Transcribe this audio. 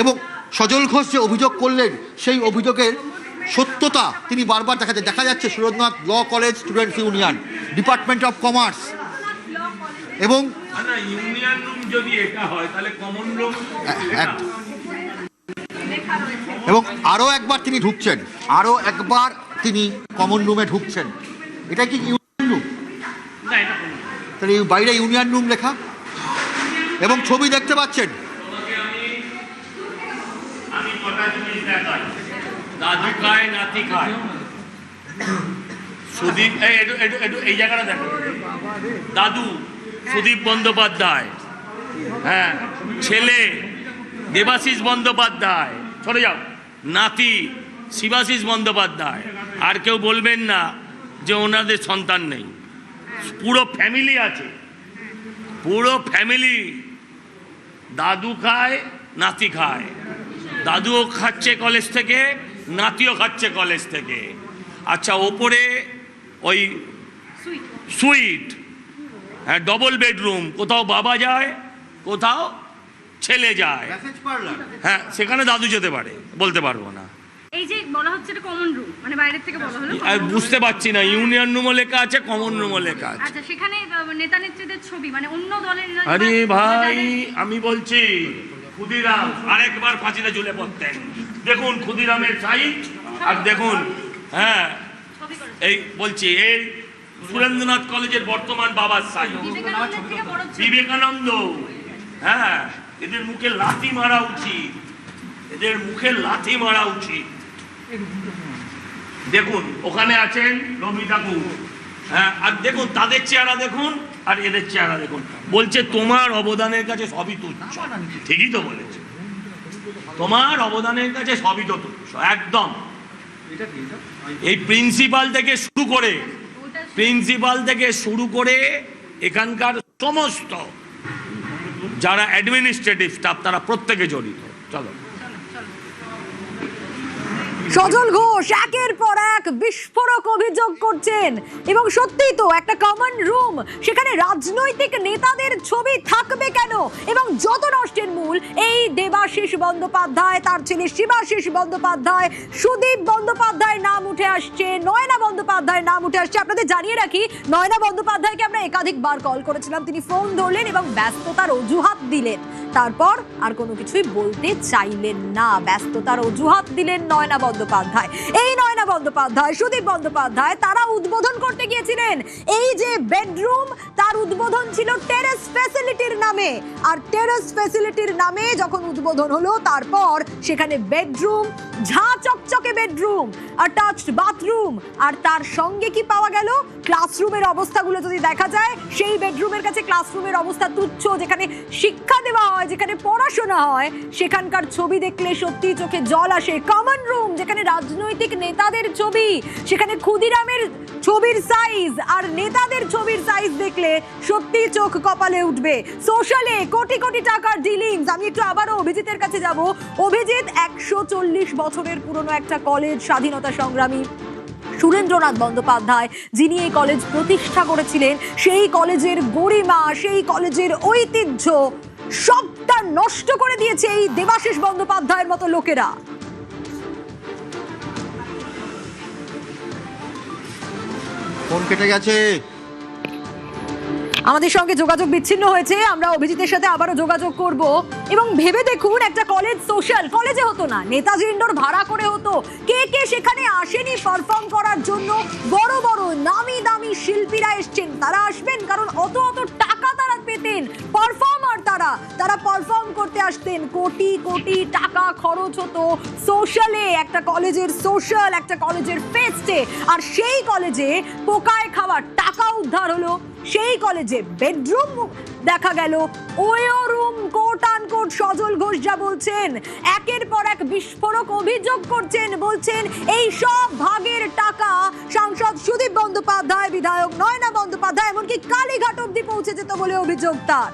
এবং সজল ঘোষ যে অভিযোগ করলেন সেই অভিযোগের সত্যতা তিনি বারবার দেখা যাচ্ছে Surendranath law college students union, department of commerce এবং ইউনিয়ন রুম যদি এটা হয় তাহলে কমন রুম, এবং আরও একবার তিনি ঢুকছেন, আরও একবার তিনি কমন রুমে ঢুকছেন। এটা কি ইউনিয়ন রুম? তাহলে বাইরে ইউনিয়ন রুম লেখা এবং ছবি দেখতে পাচ্ছেন। আমি কটা জিনিস দেখাই, দাদু খায় নাতি খায়, সুদীপ এই জায়গাটা দেখো, দাদু সুদীপ বন্দ্যোপাধ্যায়, হ্যাঁ ছেলে দেবাশিস বন্দ্যোপাধ্যায়, সরে যাও, নাতি শিবাশিস বন্দ্যোপাধ্যায়। আর কেউ বলবেন না যে ওনাদের সন্তান নেই, পুরো ফ্যামিলি আছে, পুরো ফ্যামিলি। দাদু খায় নাতি খায়, দাদুও খাচ্ছে কলেজ থেকে, নাতিও খাচ্ছে কলেজ থেকে। আচ্ছা, ওপরে ওই সুইট, হ্যাঁ ডবল বেডরুম, কোথাও বাবা যায় কোথাও ছেলে যায়, হ্যাঁ সেখানে দাদু যেতে পারে, বলতে পারবো না। এই যে বলা হচ্ছে এটা কমন রুম, মানে বাইরে থেকে বলা হলো, আমি বুঝতে পারছি না, ইউনিয়ন রুমও লেখা আছে, কমন রুমও লেখা আছে। আচ্ছা, সেখানে নেতা নেত্রীদের ছবি, মানে অন্য দলের। আরে ভাই, আমি বলছি ক্ষুদিরাম আরেকবার ফাঁসিতে ঝুলে পড়তেন। দেখুন ক্ষুদিরামের সাইট, আর দেখুন, হ্যাঁ এই বলছি এই সুরেন্দ্রনাথ কলেজের বর্তমান বাবার সাইট, বিবেকানন্দ। হ্যাঁ, এদের মুখে লাথি মারা উচিত, এদের মুখে লাথি মারা উচিত। দেখুন ওখানে আছেন রবি ঠাকুর, হ্যাঁ, আর দেখুন তাদের চেহারা দেখুন আর এদের চেহারা দেখুন। বলছে তোমার অবদানের কাছে সবই তুচ্ছ। ঠিকই তো বলেছে, তোমার অবদানের কাছে সবই তো তুচ্ছ, একদম। এই প্রিন্সিপাল থেকে শুরু করে এখানকার সমস্ত যারা অ্যাডমিনিস্ট্রেটিভ স্টাফ তারা প্রত্যেকে জড়িত। চলো। সজল ঘোষ একের পর এক বিস্ফোরক অভিযোগ করছেন, এবং সত্যিই তো একটা কমন রুম, সেখানে রাজনৈতিক নেতাদের ছবি থাকবে কেন? এবং যত নষ্টের মূল এই দেবাশিস বন্দ্যোপাধ্যায়, তার ছেলে শিবাশিস বন্দ্যোপাধ্যায়, সুদীপ বন্দ্যোপাধ্যায়ের নাম উঠে আসছে, নয়না বন্দ্যোপাধ্যায়ের নাম উঠে আসছে। আপনাদের জানিয়ে রাখি, নয়না বন্দ্যোপাধ্যায়কে আমরা একাধিকবার কল করেছিলাম, তিনি ফোন ধরলেন এবং ব্যস্ততার অজুহাত দিলেন, তারপর আর কোনো কিছুই বলতে চাইলেন না, ব্যস্ততার অজুহাত দিলেন নয়না বন্দ্যোপাধ্যায়। এই নয়না বন্দ্যোপাধ্যায়, সুদীপ বন্দ্যোপাধ্যায় তারা উদ্বোধন করতে গিয়েছিলেন এই যে বেডরুম, তার উদ্বোধন ছিল টেরেস ফ্যাসিলিটির নামে। আর টেরেস ফ্যাসিলিটির নামে যখন উদ্বোধন হলো, তারপর সেখানে বেডরুম, ঝাঁ চকচকে বেডরুম, অ্যাটাচড বাথরুম, আর তার সঙ্গে কি পাওয়া গেল? ক্লাসরুমের অবস্থাগুলো যদি দেখা যায়, সেই বেডরুমের কাছে ক্লাসরুমের অবস্থা তুচ্ছ। যেখানে শিক্ষা দেওয়া হয়, যেখানে পড়াশোনা হয়, সেখানকার ছবি দেখলে সত্যি চোখে জল আসে। কমন রুম, যেখানে রাজনৈতিক নেতাদের ছবি, সেখানে ক্ষুদিরামের ছবির সাইজ আর নেতাদের ছবির সাইজ দেখলে সত্যি চোখ কপালে উঠবে। সোশ্যালে কোটি কোটি টাকার ডিলিংস। আমি একটু আবারও অভিজিতের কাছে যাব। অভিজিৎ, 140 বছরের পুরনো একটা কলেজ, স্বাধীনতা সংগ্রামী সুরেন্দ্রনাথ বন্দ্যোপাধ্যায় যিনি এই কলেজ প্রতিষ্ঠা করেছিলেন, সেই কলেজের গরিমা, সেই কলেজের ঐতিহ্য সবটা নষ্ট করে দিয়েছে এই দেবাশিস বন্দ্যোপাধ্যায়ের মতো লোকেরা। ফোন কেটে গেছে, আমাদের সঙ্গে যোগাযোগ বিচ্ছিন্ন হয়েছে। আমরা অভিজিতের সাথে আবারও যোগাযোগ করব। এবং ভেবে দেখুন, একটা কলেজ সোশ্যাল, কলেজে হতো না, নেতাজি ইন্ডোর ভাড়া করে হতো। কে কে সেখানে আসেনি পারফর্ম করার জন্য? বড় বড় নামি দামি শিল্পীরা এসছেন, তারা আসবেন কারণ অত অত টাকা তারা পেতেন। পারফর্মার তারা পারফর্ম করতে আসতেন, কোটি কোটি টাকা খরচ হতো সোশ্যালে, একটা কলেজের সোশ্যাল, একটা কলেজের ফেস্টে। আর সেই কলেজে পোকায় খাওয়া টাকা উদ্ধার হলো। সেই কলেজে বেডরুম দেখা গেল, ওয়ো room, coat unquote. Sajal Ghosh যা বলছেন, একের পর এক বিস্ফোরক অভিযোগ করছেন, বলছেন এই সব ভাগের টাকা সাংসদ সুদীপ বন্দ্যোপাধ্যায়, বিধায়ক নয়না বন্দ্যোপাধ্যায়, এমনকি কালীঘাট অব্দি পৌঁছে যেত বলে অভিযোগ তার।